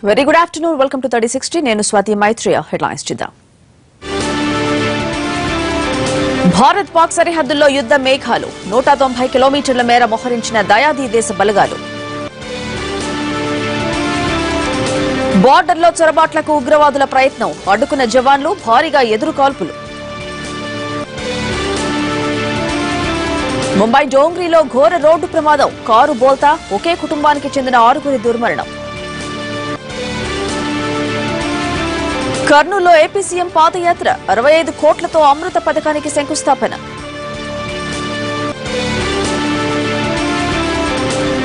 Very good afternoon. Welcome to 3060. నేను Swathi Maitreya. Headlines చూద్దాం. భారత్ పాక్ సరిహద్దుల్లో యుద్ధ మేఘాలు 190 కిలోమీటర్ల మేర మోహరించిన దయాది దేశ బలగాలు. బోర్డర్లో చొరబాట్లకు ఉగ్రవాదుల ప్రయత్నం, అడ్డుకున్న జవాన్లు, భారీగా ఎదురు కాల్పులు. ముంబై డోంగ్రీలో ఘోర రోడ్డు ప్రమాదం, కారు బోల్తా, ఒకే కుటుంబానికి చెందిన 6 దుర్మరణం. కర్నూలులో ఏపీ సీఎం పాదయాత్ర, 65 కోట్లతో అమృత పథకానికి శంకుస్థాపన.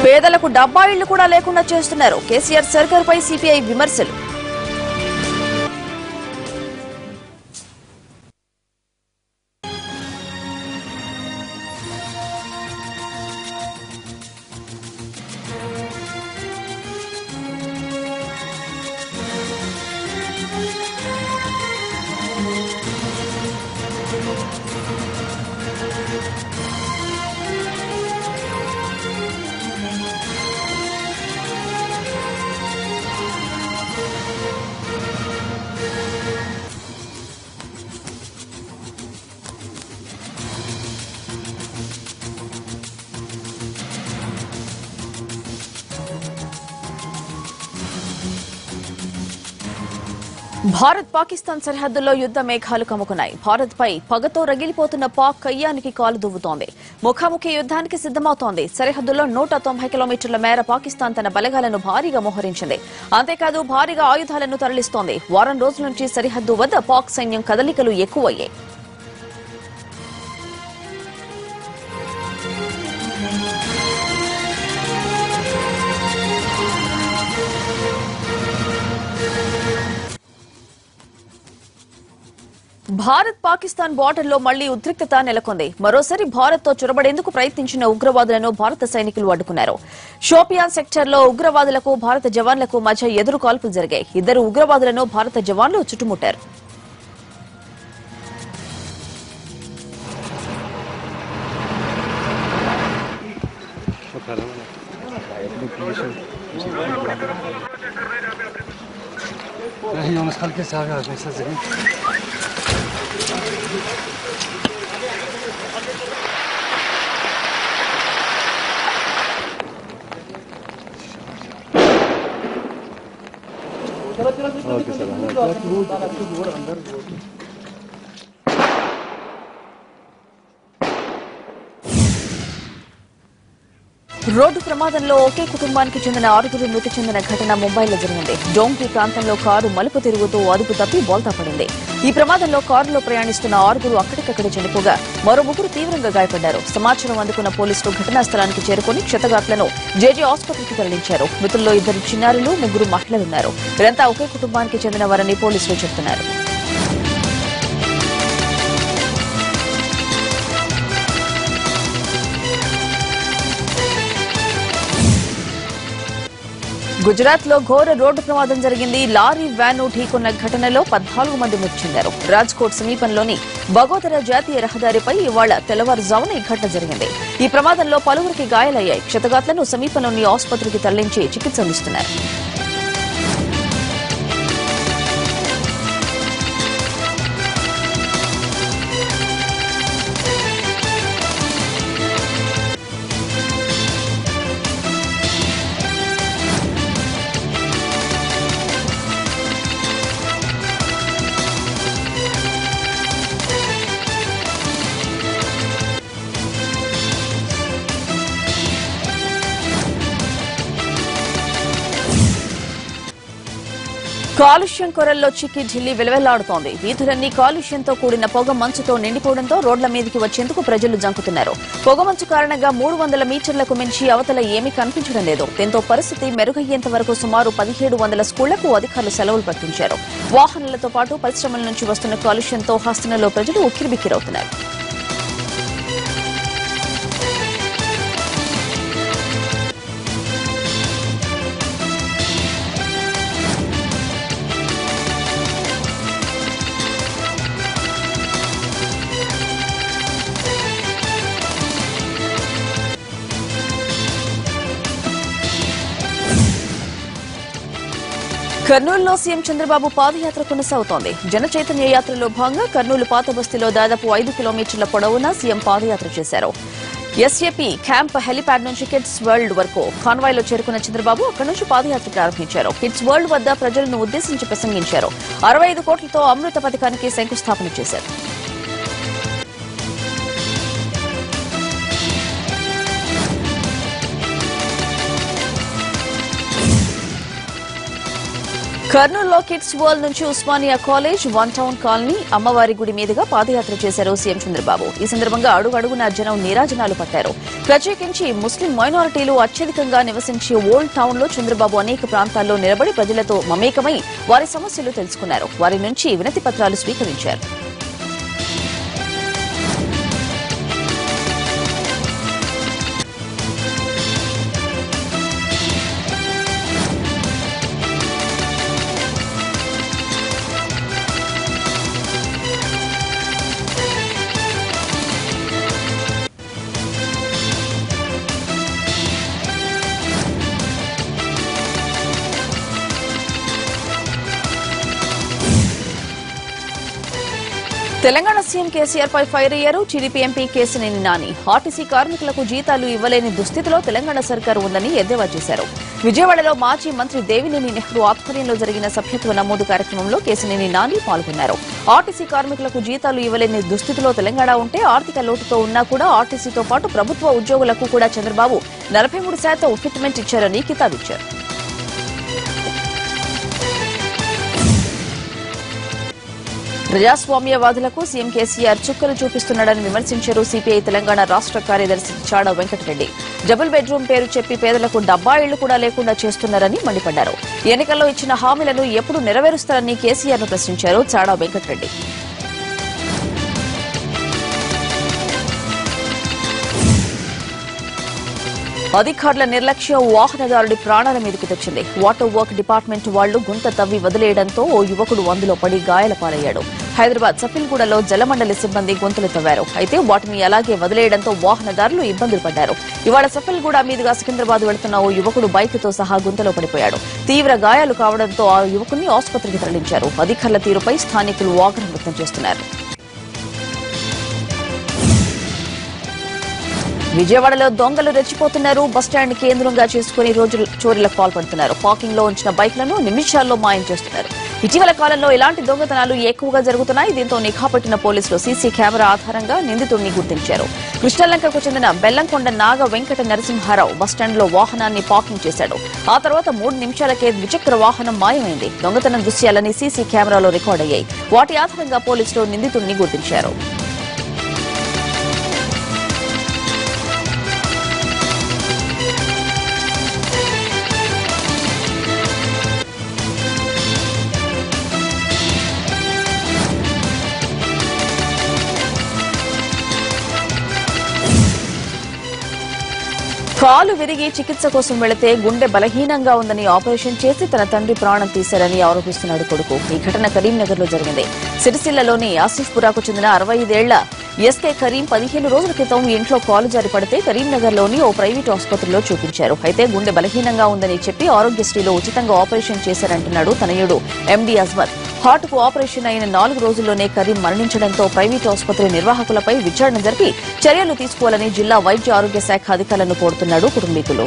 పేదలకు డబ్బా ఇళ్లు కూడా లేకుండా చేస్తున్నారు, కేసీఆర్ సర్కార్పై సిపిఐ విమర్శలు. భారత్ పాకిస్తాన్ సరిహద్దుల్లో యుద్ధ మేఘాలు కమ్ముకున్నాయి. భారత్ పై పగతో రగిలిపోతున్న పాక్ కయ్యానికి కాలు దువ్వుతోంది. ముఖాముఖి యుద్ధానికి సిద్దమవుతోంది. సరిహద్దుల్లో 190 కిలోమీటర్ల మేర పాకిస్తాన్ తన బలగాలను భారీగా మోహరించింది. అంతేకాదు భారీగా ఆయుధాలను తరలిస్తోంది. వారం రోజుల నుంచి సరిహద్దు వద్ద పాక్ సైన్యం కదలికలు ఎక్కువయ్యాయి. భారత్ పాకిస్తాన్ బోర్డర్లో మళ్లీ ఉద్రిక్తత నెలకొంది. మరోసారి భారత్ తో చొరబడేందుకు ప్రయత్నించిన ఉగ్రవాదులను భారత సైనికులు అడ్డుకున్నారు. షోపియాన్ సెక్టార్లో ఉగ్రవాదులకు భారత జవాన్లకు మధ్య ఎదురు కాల్పులు జరిగాయి. 2 ఉగ్రవాదులను భారత జవాన్లు చుట్టుముట్టారు. రోడ్డు ప్రమాదంలో ఒకే కుటుంబానికి చెందిన 6 మృతి చెందిన ఘటన ముంబైలో జరిగింది. డోంగ్రీ ప్రాంతంలో కారు మలుపు తిరుగుతూ అదుపు తప్పి బోల్తా పడింది. ఈ ప్రమాదంలో కారులో ప్రయాణిస్తున్న 6 అక్కడికక్కడే చనిపోగా మరో 3 తీవ్రంగా గాయపడ్డారు. సమాచారం అందుకున్న పోలీసులు ఘటనా స్థలానికి చేరుకుని క్షతగాట్లను జేజీ ఆసుపత్రికి తరలించారు. మృతుల్లో 2 చిన్నారులు, 3 మహిళలున్నారు. వీరంతా ఒకే కుటుంబానికి చెందిన వారని పోలీసులు చెబుతున్నారు. గుజరాత్ లో ఘోర రోడ్డు ప్రమాదం జరిగింది. లారీ వ్యాను ఢీకొన్న ఘటనలో 14 మంది మృతి చెందారు. రాజ్కోట్ సమీపంలోని బగోదర జాతీయ రహదారిపై ఇవాళ తెల్లవారుజామున ఈ ఘటన జరిగింది. ఈ ప్రమాదంలో పలువురికి గాయాలయ్యాయి. క్షతగాట్లను సమీపంలోని ఆసుపత్రికి తరలించి చికిత్స అందిస్తున్నారు. కాలుష్యం కొరల్లో చిక్కి ఢిల్లీ విలవెల్లాడుతోంది. వీధులన్నీ కాలుష్యంతో కూడిన పొగ మంచుతో నిండిపోవడంతో రోడ్ల మీదికి వచ్చేందుకు ప్రజలు జంకుతున్నారు. పొగమంచు కారణంగా 300 మీటర్లకు మించి అవతల ఏమీ కనిపించడం లేదు. దీంతో పరిస్థితి మెరుగయ్యేంత వరకు సుమారు 1700 స్కూళ్లకు అధికారులు సెలవులు ప్రకటించారు. వాహనాలతో పాటు పరిశ్రమల నుంచి వస్తున్న కాలుష్యంతో హస్తనలో ప్రజలు ఉక్కిరిబిక్కిరవుతున్నారు. కర్నూలులో సీఎం చంద్రబాబు పాదయాత్ర కొనసాగుతోంది. జన చైతన్య యాత్రలో భాగంగా కర్నూలు పాత బస్తీలో దాదాపు 5 కిలోమీటర్ల పొడవున సీఎం పాదయాత్ర చేశారు. ఎస్ఏపీ క్యాంప్ హెలిప్యాడ్ నుంచి కిడ్స్ వరల్డ్ వరకు కాన్వాయ్లో చేరుకున్న చంద్రబాబు అక్కడి నుంచి పాదయాత్ర ప్రారంభించారు. కిడ్స్ వరల్డ్ వద్ద ప్రజలను ఉద్దేశించి ప్రసంగించారు. 65 కోట్లతో అమృత పథకానికి శంకుస్థాపన చేశారు. కర్నూలులో కిడ్స్ వరల్డ్ నుంచి Osmania college, one town colony, అమ్మవారి గుడి మీదుగా పాదయాత్ర చేశారు సీఎం చంద్రబాబు. ఈ సందర్భంగా అడుగడుగునా జనం నీరాజనాలు పట్టారు. ప్రత్యేకించి ముస్లిం మైనారిటీలు అత్యధికంగా నివసించే ఓల్డ్ టౌన్ లో చంద్రబాబు అనేక ప్రాంతాల్లో నిలబడి ప్రజలతో మమేకమై వారి సమస్యలు తెలుసుకున్నారు. వారి నుంచి వినతి పత్రాలు స్వీకరించారు. తెలంగాణ సీఎం కేసీఆర్ పై ఫైర్ అయ్యారు TDP MP Kesineni Nani. RTC కార్మికులకు జీతాలు ఇవ్వలేని దుస్థితిలో తెలంగాణ సర్కారు ఉందని ఎద్దేవా చేశారు. విజయవాడలో మాజీ మంత్రి దేవినేని నెహ్రూ ఆధ్వర్యంలో జరిగిన సభ్యత్వ నమోదు కార్యక్రమంలో కేశినేని నాని పాల్గొన్నారు. ఆర్టీసీ కార్మికులకు జీతాలు ఇవ్వలేని దుస్థితిలో తెలంగాణ ఉంటే ఆర్థిక లోటుతో ఉన్నా కూడా ఆర్టీసీతో పాటు ప్రభుత్వ ఉద్యోగులకు కూడా చంద్రబాబు 43% ఫిట్మెంట్ ఇచ్చారని కితాబిచ్చారు. ప్రజాస్వామ్యవాదులకు సీఎం కేసీఆర్ చుక్కలు చూపిస్తున్నాడని విమర్శించారు సిపిఐ తెలంగాణ రాష్ట్ర కార్యదర్శి చాడా వెంకటరెడ్డి. డబుల్ బెడ్రూమ్ పేరు చెప్పి పేదలకు డబ్బా ఇళ్లు కూడా లేకుండా చేస్తున్నారని మండిపడ్డారు. ఎన్నికల్లో ఇచ్చిన హామీలను ఎప్పుడు నెరవేరుస్తారని కేసీఆర్ ను ప్రశ్నించారు చాడా వెంకటరెడ్డి. అధికారుల నిర్లక్ష్యం వాహనదారుడి ప్రాణాల మీదకు తెచ్చింది. వాటర్ వర్క్ డిపార్ట్మెంట్ వాళ్లు గుంత తవ్వి వదిలేయడంతో ఓ యువకుడు అందులో పడి గాయాల పాలయ్యాడు. హైదరాబాద్ సఫిల్గూడలో జలమండలి సిబ్బంది గుంతలు తవ్వారు. అయితే వాటిని అలాగే వదిలేయడంతో వాహనదారులు ఇబ్బందులు పడ్డారు. ఇవాళ సఫిల్గూడ మీదుగా సికింద్రాబాద్ వెళుతున్న ఓ యువకుడు బైక్తో సహా గుంతలో పడిపోయాడు. తీవ్ర గాయాలు కావడంతో ఆ యువకుడిని ఆసుపత్రికి తరలించారు. అధికారుల తీరుపై స్థానికులు ఆగ్రహం వ్యక్తం చేస్తున్నారు. విజయవాడలో దొంగలు రెచ్చిపోతున్నారు. బస్టాండ్ కేంద్రంగా చేసుకుని రోజు చోరీలకు పాల్పడుతున్నారు. పార్కింగ్ లో ఉంచిన బైక్లను నిమిషాల్లో మాయం చేస్తున్నారు. ఇటీవల కాలంలో ఇలాంటి దొంగతనాలు ఎక్కువగా జరుగుతున్నాయి. దీంతో నిఘా పెట్టిన పోలీసులు సీసీ కెమెరా ఆధారంగా నిందితుడిని గుర్తించారు. కృష్ణలంకకు చెందిన బెల్లంకొండ నాగ వెంకట నరసింహారావు బస్టాండ్ లో వాహనాన్ని పార్కింగ్ చేశాడు. ఆ తర్వాత 3 నిమిషాలకే ద్విచక్ర వాహనం మాయమైంది. దొంగతనం దృశ్యాలని సీసీ కెమెరాలో రికార్డ్ అయ్యాయి. వాటి ఆధారంగా పోలీసులు నిందితుడిని గుర్తించారు. కాలు విరిగి చికిత్స కోసం వెళితే గుండె బలహీనంగా ఉందని ఆపరేషన్ చేసి తన తండ్రి ప్రాణం తీశారని ఆరోపిస్తున్నాడు కొడుకు. ఈ ఘటన కరీంనగర్ లో జరిగింది. సిరిసిల్లలోని ఆసిఫ్పురాకు చెందిన 65 ఏళ్ల ఎస్కే కరీం 15 రోజుల క్రితం ఇంట్లో కాలు జారి పడితే కరీంనగర్ లోని ఓ ప్రైవేటు ఆసుపత్రిలో చూపించారు. అయితే గుండె బలహీనంగా ఉందని చెప్పి ఆరోగ్యశ్రీలో ఉచితంగా ఆపరేషన్ చేశారంటున్నాడు తనయుడు ఎండి అజ్మత్. హార్ట్ కు ఆపరేషన్ అయిన 4 రోజుల్లోనే కరీం మరణించడంతో ప్రైవేటు ఆసుపత్రి నిర్వాహకులపై విచారణ జరిపి చర్యలు తీసుకోవాలని జిల్లా వైద్య ఆరోగ్య శాఖ అధికారులను కోరుతున్నాడు కుటుంబీకులు.